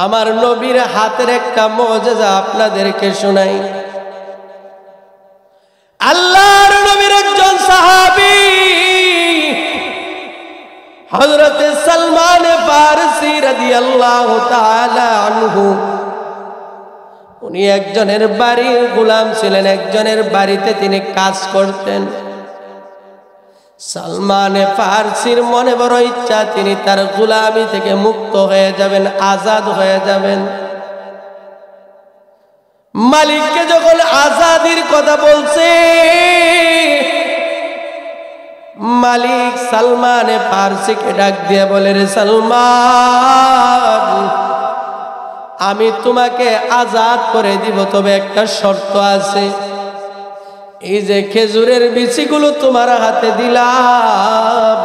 আমার নবীর হাতের একটা মুজিজা আপনাদেরকে শোনাই। আল্লাহর নবীর একজন সাহাবী হযরত সালমান ফারসি রাদিয়াল্লাহু তাআলা আনহু, উনি একজনের বাড়ির গোলাম ছিলেন, একজনের বাড়িতে তিনি কাজ করতেন। সালমান ফারসির মনে বড় ইচ্ছা তিনি তার গোলামি থেকে মুক্ত হয়ে যাবেন, আজাদ হয়ে যাবেন। মালিককে যখন আজাদির কথা বলছে, মালিক সালমান ফারসিকে ডাক দিয়ে বলে, রে সালমান, আমি তোমাকে আজাদ করে দিব, তবে একটা শর্ত আছে। এই যে খেজুরের বিচিগুলো তোমার হাতে দিলাম,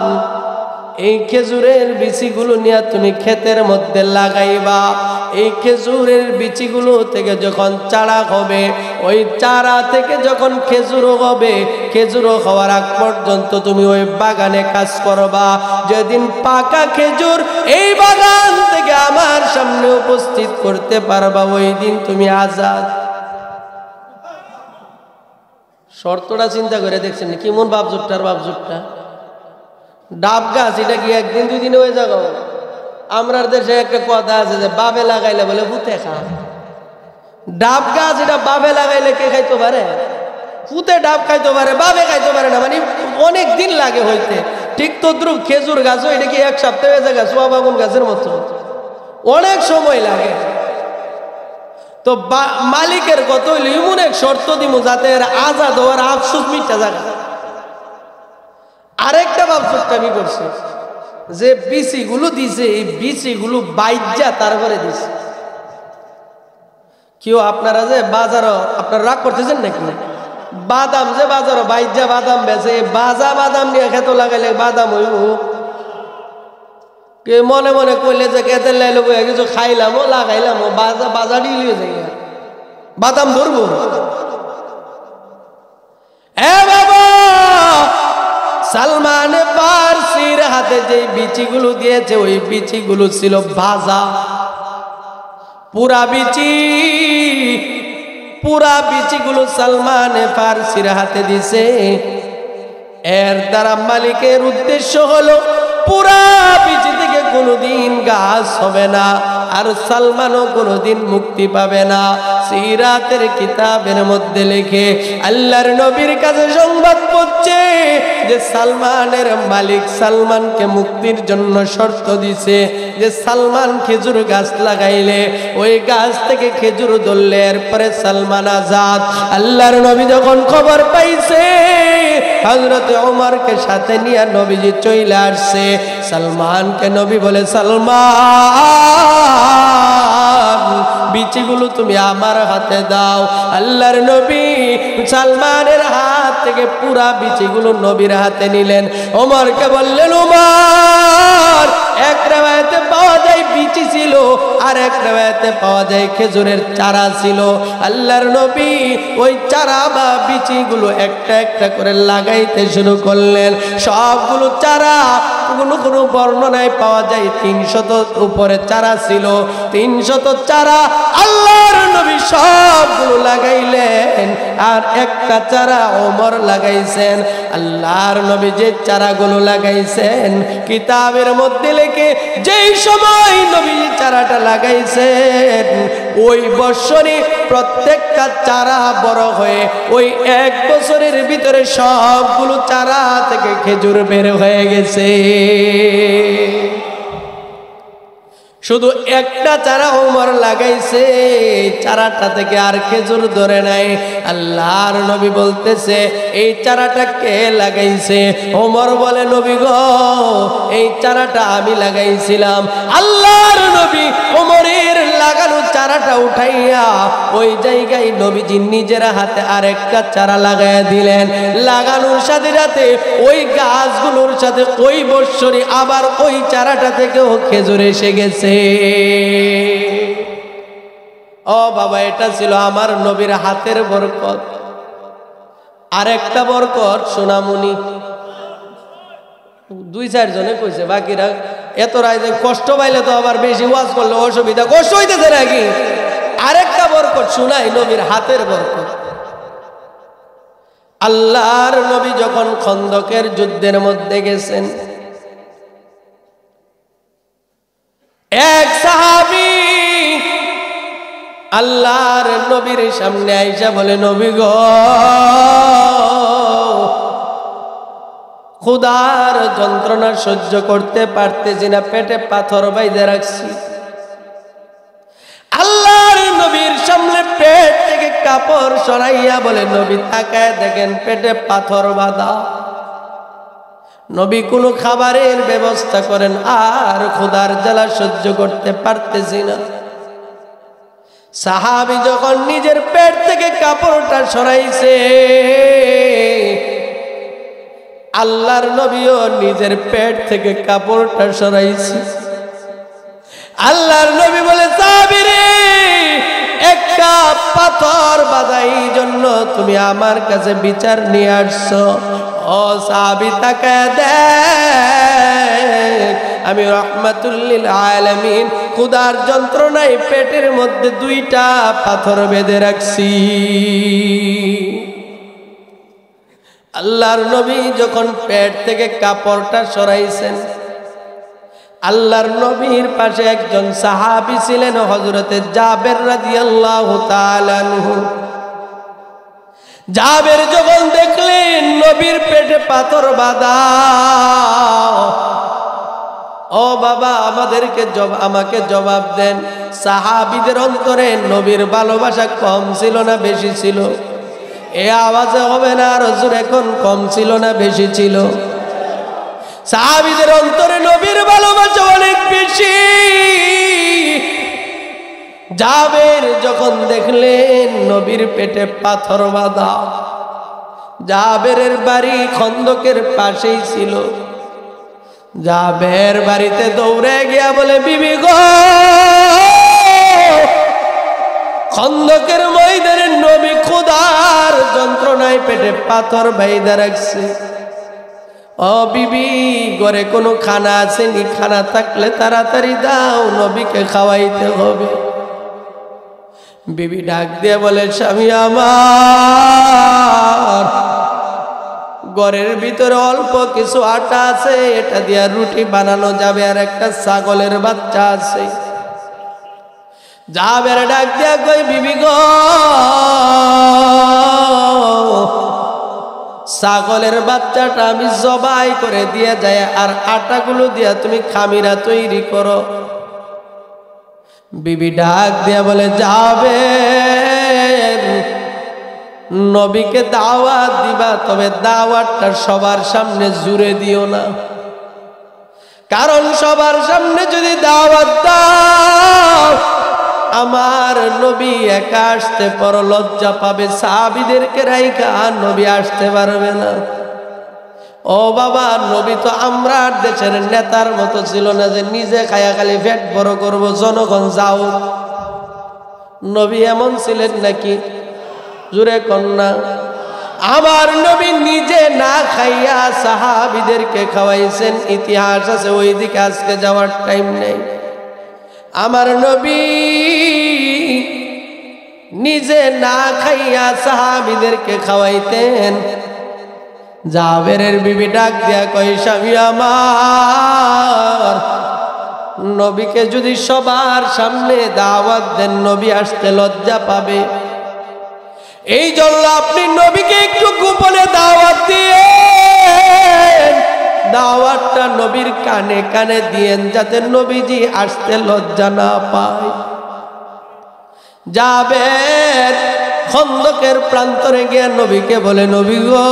এই খেজুরের বিচিগুলো নিয়ে তুমি ক্ষেতের মধ্যে লাগাইবা। এই খেজুরের বিচিগুলো থেকে যখন চারা হবে, ওই চারা থেকে যখন খেজুর হবে, খেজুর হওয়ার আগ পর্যন্ত তুমি ওই বাগানে কাজ করবা। যেদিন পাকা খেজুর এই বাগান থেকে আমার সামনে উপস্থিত করতে পারবা, ওই দিন তুমি আজাদ। শর্তটা চিন্তা করে দেখছেন কেমন বাপজুটটার বাপজুটটা। ডাব গাছ এটা কি একদিন দুই দিনে হয়ে যাবো? আমরা দেশে একটা কথা আছে যে বাবে লাগাইলে বলে ভূতে খা। ডাব গাছ এটা বাবে লাগাইলে কে খাইতে পারে? ভূতে ডাব খাইতে পারে, বাবে খাইতে পারে না, মানে অনেক দিন লাগে হইতে। ঠিক তদ্রুপ খেজুর গাছও এটা কি এক সপ্তাহে হয়ে যায়, সোয়া বাগুন গাছের মতো অনেক সময় লাগে। তো মালিকের কত হইল এমন এক শর্ত দিব যাতে আজাদ হওয়ার আফসোস মিটা জায়গা। আরেকটা বাপসুটটা আমি করছে যে বিচিগুলো দিছে, এই বিচিগুলো বাইজা তারপরে দিছে। কেউ আপনারা যে বাজারও আপনারা রাগ করতেছেন নাকি? বাদাম যে বাজারও বাইজা বাদাম বেছে, বাজা বাদাম নিয়ে খেতে লাগাইলে বাদাম হইব। কে মনে মনে কইলে যে খেতে লাইলো কিছু খাইলাম ও লাগাইলাম ও বাজা বাজা ডিলিয়ে যাই বাদাম ধরবো। এ বাবা, সালমান ফারসির হাতে যে বিচিগুলো দিয়েছে ওই বিচিগুলো ছিল ভাজা, পুরা বিচি। পুরা বিচিগুলো সালমান ফারসির হাতে দিছে। এর দ্বারা মালিকের উদ্দেশ্য হলো পুরা বিচি থেকে কোনোদিন গাছ হবে না, আর সালমানও কোনোদিন মুক্তি পাবে না। সিরাতের কিতাবের মধ্যে লিখে আল্লাহর নবীর কাছে সংবাদ পৌঁছে যে সালমানের মালিক সালমানকে মুক্তির জন্য শর্ত দিছে যে সালমান খেজুর গাছ লাগাইলে ওই গাছ থেকে খেজুর ধরলে এরপরে সালমান আজাদ। আল্লাহর নবী যখন খবর পাইছে, হযরত ওমরকে সাথে নিয়ে নবীজি চলে আসছে। সালমানকে নবী বলে, সালমান, বিচিগুলো তুমি আমার হাতে দাও। আল্লাহর নবী সালমানের হাত থেকে পুরা বিচিগুলো নবীর হাতে নিলেন। ওমরকে বললেন, ওমর, এক রিওয়ায়াতে পাওয়া যায় বিচি ছিল, আর এক রিওয়ায়াতে পাওয়া যায় খেজুরের চারা ছিল। আল্লাহর নবী ওই চারা বা বিচিগুলো একটা একটা করে লাগাইতে শুরু করলেন। সবগুলো চারা কোনো বর্ণনায় পাওয়া যায় 300 উপরে চারা ছিল। 300 চারা আল্লাহর নবী সবগুলো লাগাইলেন, আর একটা চারা ওমর লাগাইছেন। আল্লাহর নবী যে চারাগুলো লাগাইছেন কিতাবের মধ্যে লেখে যেই সময় নবী চারাটা লাগাইছেন ওই বছরই প্রত্যেকটা চারা বড় হয়ে ওই এক বছরের ভিতরে সবগুলো চারা থেকে খেজুর বের হয়ে গেছে। শুধু একটা চারা ওমর লাগাইছে, চারাটা থেকে আর খেজুর ধরে নাই। আল্লাহর নবী বলতেছে, এই চারাটা কে লাগাইছে? ওমর বলে, নবী গো, এই চারাটা আমি লাগাইছিলাম। আল্লাহর নবী ওমরের লাগানো চারাটা উঠাইয়া ওই জায়গায় নবীজি নিজের হাতে আরেকটা চারা লাগাইয়া দিলেন। লাগানোর সাথে সাথে ওই গাছগুলোর সাথে ওই বৎসরে আবার ওই চারাটা থেকেও খেজুর এসে গেছে। ও বাবা, এটা ছিল আমার নবীর হাতের বরকত। আরেকটা বরকত সোনামণি 2-4 জনে কইছে, বাকিরা এত রাইতে কষ্ট পাইলে তো আবার বেশি ওয়াজ করলে অসুবিধা, কষ্ট হইতেছে নাকি? আরেকটা বরকত শুনাই, নবীর হাতের বরকত। আল্লাহর নবী যখন খন্দকের যুদ্ধের মধ্যে গেছেন, এক সাহাবী আল্লাহর নবীর সামনে আইসা বলে, নবী গো, ক্ষুধার যন্ত্রণা সহ্য করতে পারতেছি না, পেটে পাথর বাইধে রাখছি। আল্লাহর নবীর সামনে পেট থেকে কাপড় সরাইয়া বলে, নবী তাকায় দেখেন পেটে পাথর বাঁধা। নবী কোনো খাবারের ব্যবস্থা করেন, আর ক্ষুধার জ্বালা সহ্য করতে পারতেছি না। সাহাবী যখন নিজের পেট থেকে কাপড়টা সরাইছে, আল্লাহর নবীও নিজের পেট থেকে কাপড়টা সরাইছে। আল্লাহর নবী বলে, সাহাবী রে, একটা পাথর বাঁধাই জন্য তুমি আমার কাছে বিচার নিয়ে আসছো? ও সাহাবী তাকায় দেখ, আমি রাহমাতুল লিল আলামিন ক্ষুধার যন্ত্রণায় পেটের মধ্যে 2টা পাথর বেঁধে রাখছি। আল্লাহর নবী যখন পেট থেকে কাপড়টা সরাইছেন, আল্লাহর নবীর পাশে একজন সাহাবী ছিলেন, হযরতে জাবের রাদিয়াল্লাহু তাআলা আনহু। জাবের যখন দেখলেন নবীর পেটে পাথর বাঁধা, ও বাবা, আমাকে জবাব দেন, সাহাবীদের অন্তরে নবীর ভালোবাসা কম ছিল না বেশি ছিল? এ আওয়াজে হবে না, আর জোরে, এখন কম ছিল না বেশি ছিল? সাহাবীদের অন্তরে নবীর ভালোবাসা অনেক বেশি। জাবের যখন দেখলেন নবীর পেটে পাথর বাঁধা, জাবেরের বাড়ি খন্দকের পাশেই ছিল। জাবের বাড়িতে দৌড়ে গিয়া বলে, বিবি গো, খন্দকের ময়দানে নবী ক্ষুধার যন্ত্রণায় পেটে পাথর বাইধা রাখছে। ও বিবি, ঘরে কোনো খানা আসেনি? খানা থাকলে তাড়াতাড়ি দাও, নবীকে খাওয়াইতে হবে। বিবি ডাক দিয়ে বলে, স্বামী আমার, ঘরের ভিতরে অল্প কিছু আটা আছে, এটা দিয়া রুটি বানানো যাবে, আর একটা ছাগলের বাচ্চা আছে। জাবের ডাক দিয়া কই, বিবি গো, ছাগলের বাচ্চাটা আমি জবাই করে দিয়ে যাই, আর আটাগুলো দিয়া তুমি খামিরা তৈরি করো। বিবি ডাক দিয়া বলে, যাবে নবীকে দাওয়াত দিবা, তবে দাওয়াতটা সবার সামনে জুড়ে দিও না, কারণ সবার সামনে যদি দাওয়াত দাও, আমার নবী একা আসতে বড় লজ্জা পাবে, সাহাবীদেরকে রাইখা নবী আসতে পারবে না। ও বাবা, নবী তো আমরা দেশের নেতার মতো ছিল না যে নিজে খায়া খালি পেট বড় করবো, জনগণ যাও। নবী এমন ছিলেন নাকি? জুরে কন্যা। আমার নবী নিজে না খাইয়া সাহাবীদেরকে খাওয়াইছেন, ইতিহাস আছে, ওই দিকে আজকে যাওয়ার টাইম নেই। আমার নবী নিজে না খাইয়া সাহাবীদেরকে খাওয়াইতেন। জাবেরের বিবি ডাক দিয়া কই, স্বামী আমার, নবীকে যদি সবার সামনে দাওয়াত দেন, নবী আসতে লজ্জা পাবে। এই জন্য আপনি নবীকে একটু গোপনে দাওয়াত দিয়ে, দাওয়াতটা নবীর কানে কানে দিয়েন, যাতে নবীজি আসতে লজ্জা না পায়। জাবের খন্দকের প্রান্তরে গিয়ে নবীকে বলে, নবী গো,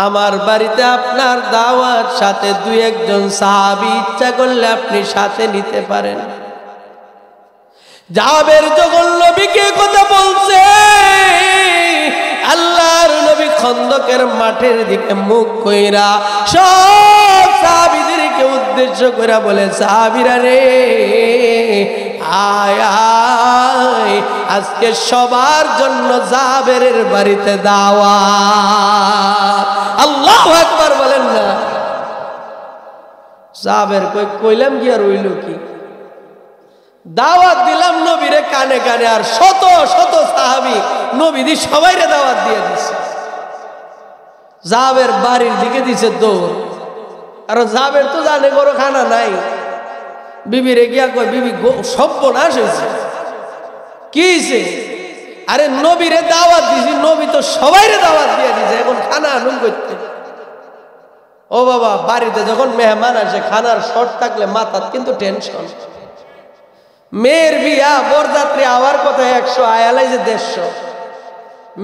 আমার বাড়িতে আপনার দাওয়াত, সাথে 2-1 সাহাবী ইচ্ছা করলে আপনি সাথে নিতে পারেন। জাবের যখন নবীকে কথা বলছে, আল্লাহর নবী খন্দকের মাঠের দিকে মুখ কইরা সব সাহাবীদেরকে উদ্দেশ্য কইরা বলে, সাহাবীরা রে, আয় আয়, আজকে সবার জন্য জাবেরের বাড়িতে দাওয়াত। আল্লাহু আকবার বলেন না? জাবের কইলাম কি আর হইল কি, দাওয়াত দিলাম নবীরে কানে কানে, আর শত শত সাহাবী নবীদি সবাইরে দাওয়াত দিয়ে দিছে। জাবের বাড়ির দিকে দিছে দৌড়, আর জাবের তো জানে বড় খানা নাই। বিবিরে গিয়া কয়, বিবি সর্বনাশ হয়েছে। কি হয়েছে? আরে নবীরে দাওয়াত দিছি, নবী তো সবাইরে দাওয়াত দিয়ে দিছে, এখন খানা আনুন করতে। ও বাবা, বাড়িতে যখন মেহমান আসে খানার শর্ট থাকলে মাথার কিন্তু টেনশন। মেয়ের বিয়া বরযাত্রী আওয়ার কথা 100, আয়ালাই যে 150।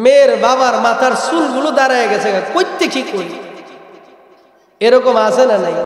মেয়ের বাবার মাথার চুলগুলো দাঁড়ায় গেছে, করতে কি করি? এরকম আছে না নাই?